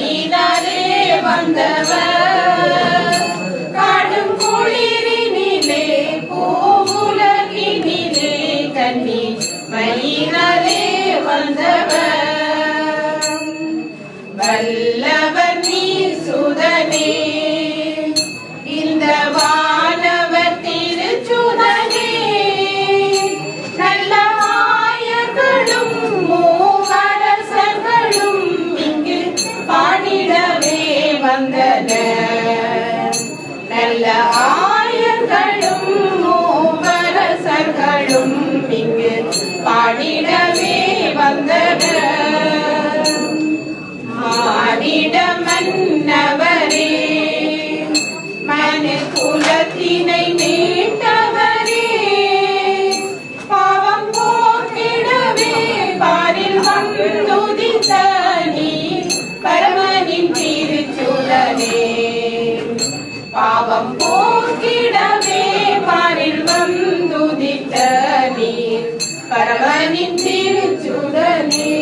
மயிலாலே வந்தவர் காடும் குளிரினிலே பூவுலகினிலே கன்னி மயிலாலே வந்தவர் வல்லவர் நீ சுதனே இந்த வானவர் திருச்சுதனே நல்ல ஆயர்களும் மூவரசர்களும் இங்கு பாடிடவே வந்தனர் நல்ல ஆயர்களும் மூவரசர்களும் இங்கு பாடிடவே வந்தனர் மானிட மன்னவரே மனு குலத்தினை மீட்டவரே பாவம் போக்கிடவே பாரில் வந்துதித்த நீர் பரமனின் திருச்சுடனே பாவம் போக்கிடவே பாரில் வந்துதித்த நீர் பரமனின் திருச்சுடனே